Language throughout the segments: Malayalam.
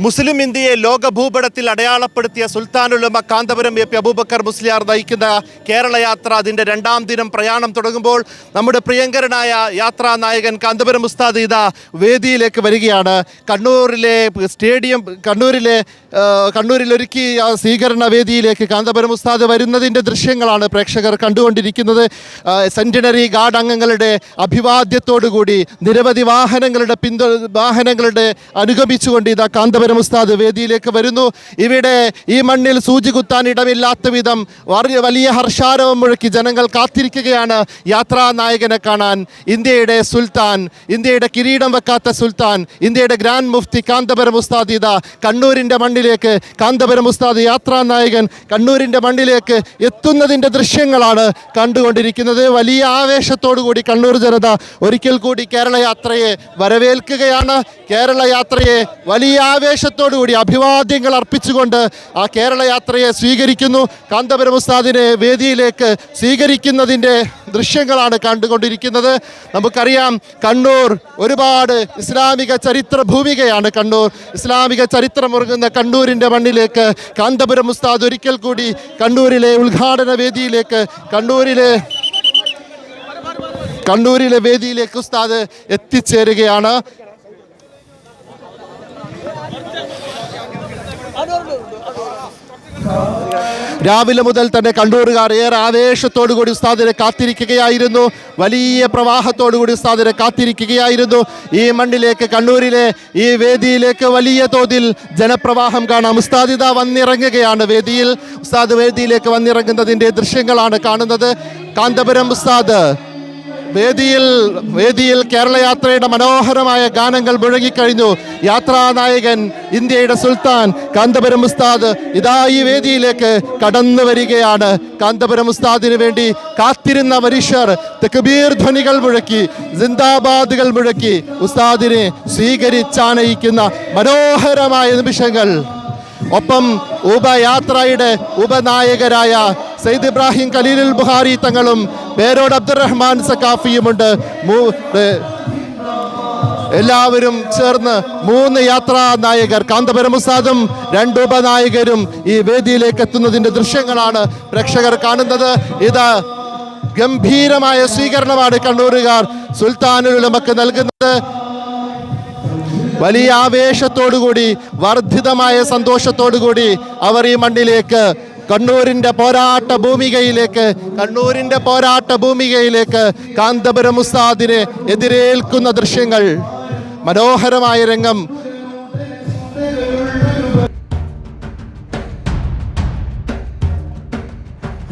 മുസ്ലിം ഇന്ത്യയെ ലോക ഭൂപടത്തിൽ അടയാളപ്പെടുത്തിയ സുൽത്താനുലമ കാന്തപുരം എ പി അബൂബക്കർ മുസ്ലിയാർ നയിക്കുന്ന കേരള യാത്ര അതിൻ്റെ 2ാം ദിനം പ്രയാണം തുടങ്ങുമ്പോൾ നമ്മുടെ പ്രിയങ്കരനായ യാത്രാ നായകൻ കാന്തപുരം ഉസ്താദ് ഇതാ വേദിയിലേക്ക് വരികയാണ്. കണ്ണൂരിലെ സ്റ്റേഡിയം കണ്ണൂരിൽ ഒരുക്കി സ്വീകരണ വേദിയിലേക്ക് കാന്തപുരം ഉസ്താദ് വരുന്നതിൻ്റെ ദൃശ്യങ്ങളാണ് പ്രേക്ഷകർ കണ്ടുകൊണ്ടിരിക്കുന്നത്. സെൻറ്റിനറി ഗാർഡ് അംഗങ്ങളുടെ അഭിവാദ്യത്തോടുകൂടി നിരവധി വാഹനങ്ങളുടെ അനുഗമിച്ചുകൊണ്ട് ഇതാ കാന്തപുരം ഉസ്താദ് വേദിയിലേക്ക് വരുന്നു. ഇവിടെ ഈ മണ്ണിൽ സൂചി കുത്താൻ ഇടമില്ലാത്ത വിധം വലിയ ഹർഷാരവം മുഴക്കി ജനങ്ങൾ കാത്തിരിക്കുകയാണ് യാത്രാ നായകനെ കാണാൻ. ഇന്ത്യയുടെ സുൽത്താൻ, ഇന്ത്യയുടെ കിരീടം വെക്കാത്ത സുൽത്താൻ, ഇന്ത്യയുടെ ഗ്രാൻഡ് മുഫ്തി കാന്തപുരം ഉസ്താദ് ഇതാ കണ്ണൂരിൻ്റെ മണ്ണിലേക്ക്, കാന്തപുരം ഉസ്താദ് യാത്രാ നായകൻ കണ്ണൂരിൻ്റെ മണ്ണിലേക്ക് എത്തുന്നതിൻ്റെ ദൃശ്യങ്ങളാണ് കണ്ടുകൊണ്ടിരിക്കുന്നത്. വലിയ ആവേശത്തോടുകൂടി കണ്ണൂർ ജനത ഒരിക്കൽ കൂടി കേരള യാത്രയെ വരവേൽക്കുകയാണ്. കേരള യാത്രയെ വലിയ ആവേശത്തോടുകൂടി അഭിവാദ്യങ്ങൾ അർപ്പിച്ചുകൊണ്ട് ആ കേരള യാത്രയെ സ്വീകരിക്കുന്നു. കാന്തപുരം ഉസ്താദിനെ വേദിയിലേക്ക് സ്വീകരിക്കുന്നതിൻ്റെ ദൃശ്യങ്ങളാണ് കണ്ടുകൊണ്ടിരിക്കുന്നത്. നമുക്കറിയാം, കണ്ണൂർ ഒരുപാട് ഇസ്ലാമിക ചരിത്ര ഭൂമികയാണ്. കണ്ണൂർ ഇസ്ലാമിക ചരിത്രമുറങ്ങുന്ന കണ്ണൂരിൻ്റെ മണ്ണിലേക്ക് കാന്തപുരം ഉസ്താദ് ഒരിക്കൽ കൂടി കണ്ണൂരിലെ ഉദ്ഘാടന വേദിയിലേക്ക് കണ്ണൂരിലെ വേദിയിലേക്ക് ഉസ്താദ് എത്തിച്ചേരുകയാണ്. രാവിലെ മുതൽ തന്നെ കണ്ണൂരുകാർ ഏറെ ആവേശത്തോടുകൂടി ഉസ്താദിനെ കാത്തിരിക്കുകയായിരുന്നു. വലിയ പ്രവാഹത്തോടുകൂടി ഉസ്താദിനെ കാത്തിരിക്കുകയായിരുന്നു. ഈ മണ്ണിലേക്ക്, കണ്ണൂരിലെ ഈ വേദിയിലേക്ക് വലിയ തോതിൽ ജനപ്രവാഹം കാണാം. ഉസ്താദ് ഇതാ വന്നിറങ്ങുകയാണ് വേദിയിൽ. ഉസ്താദ് വേദിയിലേക്ക് വന്നിറങ്ങുന്നതിൻ്റെ ദൃശ്യങ്ങളാണ് കാണുന്നത്. കാന്തപുരം ഉസ്താദ് വേദിയിൽ കേരള യാത്രയുടെ മനോഹരമായ ഗാനങ്ങൾ മുഴങ്ങിക്കഴിഞ്ഞു. യാത്രാ നായകൻ, ഇന്ത്യയുടെ സുൽത്താൻ കാന്തപുരം ഉസ്താദ് ഇതാ ഈ വേദിയിലേക്ക് കടന്നു വരികയാണ്. കാന്തപുരം ഉസ്താദിന് വേണ്ടി കാത്തിരുന്ന മനുഷ്യർ തക്ബീർ ധ്വനികൾ മുഴക്കി, സിന്ദാബാദുകൾ മുഴക്കി ഉസ്താദിനെ സ്വീകരിച്ചാനയിക്കുന്ന മനോഹരമായ നിമിഷങ്ങൾ. ഒപ്പം ഉപയാത്രയുടെ ഉപനായകരായ സയ്യിദ് ഇബ്രാഹിം ഖലീലുൽ ബുഖാരി തങ്ങളും പേരോട് അബ്ദുറഹ്മാൻ സഖാഫിയുമുണ്ട്. എല്ലാവരും ചേർന്ന് 3 യാത്രാ നായകർ, കാന്തപുരം ഉസ്താദും 2 ഉപനായകരും ഈ വേദിയിലേക്ക് എത്തുന്നതിൻ്റെ ദൃശ്യങ്ങളാണ് പ്രേക്ഷകർ കാണുന്നത്. ഇത് ഗംഭീരമായ സ്വീകരണമാണ് കണ്ണൂരുകാർ സുൽത്താനുൽ ഉലമക്ക് നൽകുന്നത്. വലിയ ആവേശത്തോടുകൂടി, വർദ്ധിതമായ സന്തോഷത്തോടുകൂടി അവർ ഈ മണ്ണിലേക്ക്, കണ്ണൂരിൻ്റെ പോരാട്ട ഭൂമികയിലേക്ക് കാന്തപുരം ഉസ്താദിനെ എതിരേൽക്കുന്ന ദൃശ്യങ്ങൾ. മനോഹരമായ രംഗം.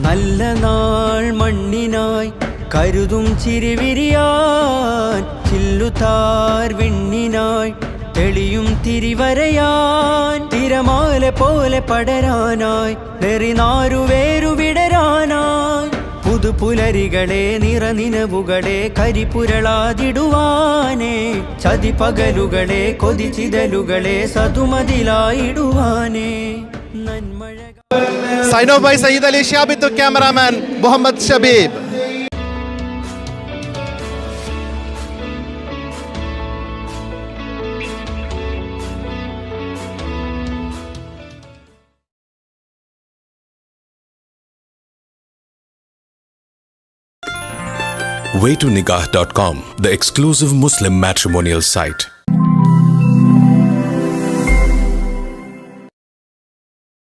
നല്ല നാൾ മണ്ണിനായി കരുതും ചിരിവിരിയാൻ, ചില്ലുതാർ വിണ്ണിനായി തെളിയും തിരിവരയാൻ, തിരമാല പോലെ പടരാനായി നെറിനാരുവേരു വിടരാനായി, പുതുപുലരികളെ നിറനിനവുകളെ കരിപുരളാതിടുവാനേ, ചതിപകലുകളെ കൊതിച്ചിതലുകളെ സതുമതിലായിടുവാനേ, നന്മഴ. Sign off by Sayyid Ali Shihab, cameraman Muhammad Shabeeb. Waytonikah.com, the exclusive Muslim matrimonial site.